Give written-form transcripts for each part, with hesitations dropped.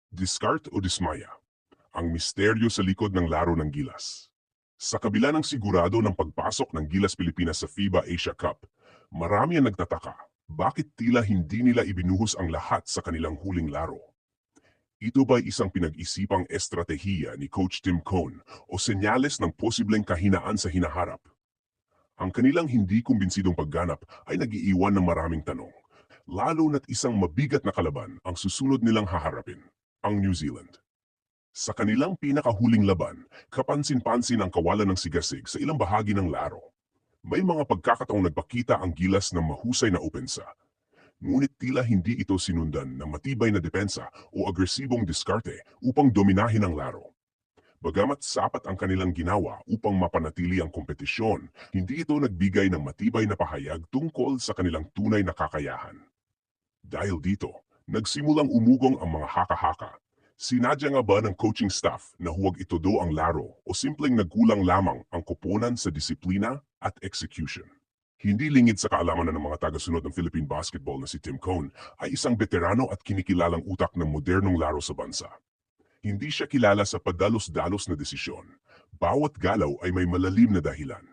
Diskart o dismaya, ang misteryo sa likod ng laro ng Gilas. Sa kabila ng sigurado ng pagpasok ng Gilas Pilipinas sa FIBA Asia Cup, marami ang nagtataka bakit tila hindi nila ibinuhos ang lahat sa kanilang huling laro. Ito ba'y isang pinag-isipang estratehiya ni Coach Tim Cone o senyales ng posibleng kahinaan sa hinaharap? Ang kanilang hindi kumbinsidong pagganap ay nag-iiwan ng maraming tanong, lalo na't isang mabigat na kalaban ang susunod nilang haharapin, ang New Zealand. Sa kanilang pinakahuling laban, kapansin-pansin ang kawalan ng sigasig sa ilang bahagi ng laro. May mga pagkakataong nagpakita ang Gilas ng mahusay na opensa, ngunit tila hindi ito sinundan ng matibay na depensa o agresibong diskarte upang dominahin ang laro. Bagamat sapat ang kanilang ginawa upang mapanatili ang kompetisyon, hindi ito nagbigay ng matibay na pahayag tungkol sa kanilang tunay na kakayahan. Dahil dito, nagsimulang umugong ang mga haka-haka. Sinadya nga ba ng coaching staff na huwag itudo ang laro o simpleng nagkulang lamang ang koponan sa disiplina at execution? Hindi lingid sa kaalaman ng mga tagasunod ng Philippine basketball na si Tim Cone ay isang veterano at kinikilalang utak ng modernong laro sa bansa. Hindi siya kilala sa padalos-dalos na desisyon. Bawat galaw ay may malalim na dahilan.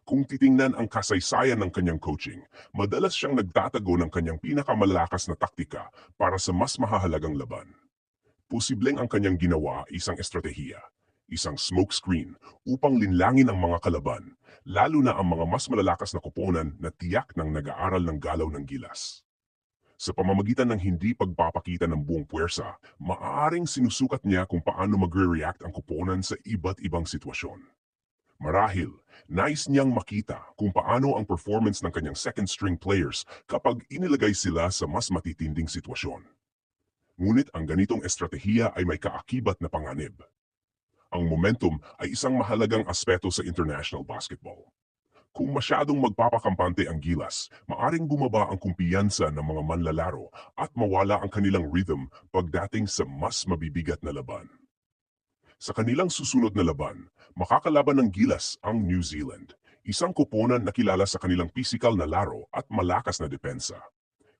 Kung titingnan ang kasaysayan ng kanyang coaching, madalas siyang nagtatago ng kanyang pinakamalakas na taktika para sa mas mahahalagang laban. Posibleng ang kanyang ginawa ay isang estratehiya, isang smokescreen upang linlangin ang mga kalaban, lalo na ang mga mas malalakas na koponan na tiyak ng nag-aaral ng galaw ng Gilas. Sa pamamagitan ng hindi pagpapakita ng buong puwersa, maaaring sinusukat niya kung paano magre-react ang koponan sa iba't ibang sitwasyon. Marahil, nais niyang makita kung paano ang performance ng kanyang second-string players kapag inilagay sila sa mas matitinding sitwasyon. Ngunit ang ganitong estratehiya ay may kaakibat na panganib. Ang momentum ay isang mahalagang aspeto sa international basketball. Kung masyadong magpapakampante ang Gilas, maaring bumaba ang kumpiyansa ng mga manlalaro at mawala ang kanilang rhythm pagdating sa mas mabibigat na laban. Sa kanilang susunod na laban, makakalaban ng Gilas ang New Zealand, isang koponan na kilala sa kanilang pisikal na laro at malakas na depensa.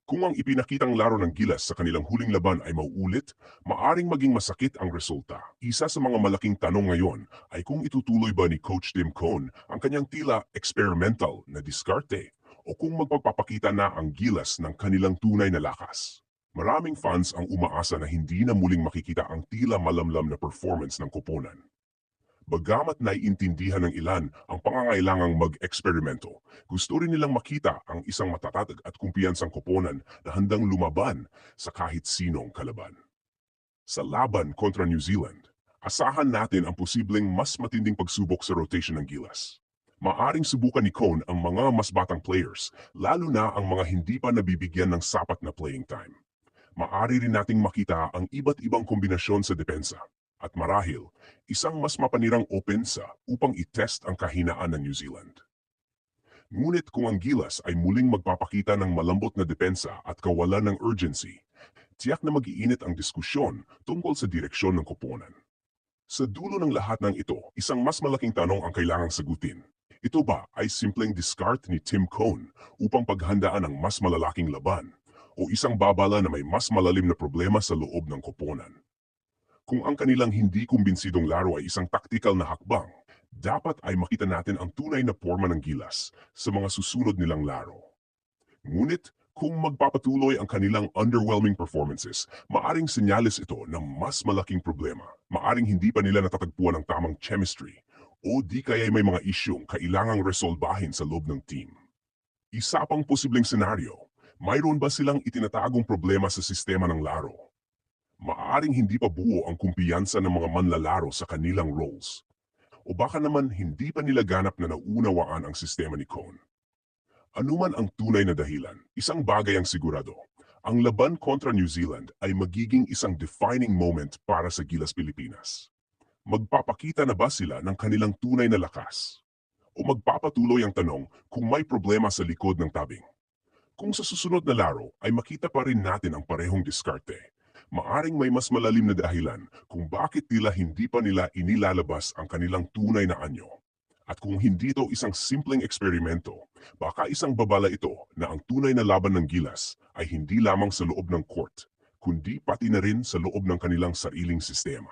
Kung ang ipinakitang laro ng Gilas sa kanilang huling laban ay mauulit, maaring maging masakit ang resulta. Isa sa mga malaking tanong ngayon ay kung itutuloy ba ni Coach Tim Cone ang kanyang tila experimental na diskarte o kung magpapakita na ang Gilas ng kanilang tunay na lakas. Maraming fans ang umaasa na hindi na muling makikita ang tila malamlam na performance ng koponan. Bagamat naiintindihan ng ilan ang pangangailangang mag-eksperimento, gusto rin nilang makita ang isang matatag at kumpiyansang koponan na handang lumaban sa kahit sinong kalaban. Sa laban kontra New Zealand, asahan natin ang posibleng mas matinding pagsubok sa rotation ng Gilas. Maaring subukan ni Cone ang mga mas batang players, lalo na ang mga hindi pa nabibigyan ng sapat na playing time. Maari rin nating makita ang iba't ibang kombinasyon sa depensa. At marahil, isang mas mapanirang opensa upang itest ang kahinaan ng New Zealand. Ngunit kung ang Gilas ay muling magpapakita ng malambot na depensa at kawalan ng urgency, tiyak na mag-iinit ang diskusyon tungkol sa direksyon ng koponan. Sa dulo ng lahat ng ito, isang mas malaking tanong ang kailangang sagutin. Ito ba ay simpleng discard ni Tim Cone upang paghandaan ang mas malalaking laban o isang babala na may mas malalim na problema sa loob ng koponan? Kung ang kanilang hindi kumbinsidong laro ay isang taktikal na hakbang, dapat ay makita natin ang tunay na forma ng Gilas sa mga susunod nilang laro. Ngunit, kung magpapatuloy ang kanilang underwhelming performances, maaring senyales ito ng mas malaking problema. Maaring hindi pa nila natatagpuan ang tamang chemistry o di kaya may mga isyong kailangang resolbahin sa loob ng team. Isa pang posibleng senaryo, mayroon ba silang itinatagong problema sa sistema ng laro? Maaring hindi pa buo ang kumpiyansa ng mga manlalaro sa kanilang roles. O baka naman hindi pa nila ganap na naunawaan ang sistema ni Cone. Anuman ang tunay na dahilan, isang bagay ang sigurado. Ang laban kontra New Zealand ay magiging isang defining moment para sa Gilas Pilipinas. Magpapakita na ba sila ng kanilang tunay na lakas? O magpapatuloy ang tanong kung may problema sa likod ng tabing? Kung sa susunod na laro ay makita pa rin natin ang parehong diskarte, maaring may mas malalim na dahilan kung bakit tila hindi pa nila inilalabas ang kanilang tunay na anyo. At kung hindi ito isang simpleng eksperimento, baka isang babala ito na ang tunay na laban ng Gilas ay hindi lamang sa loob ng court, kundi pati na rin sa loob ng kanilang sariling sistema.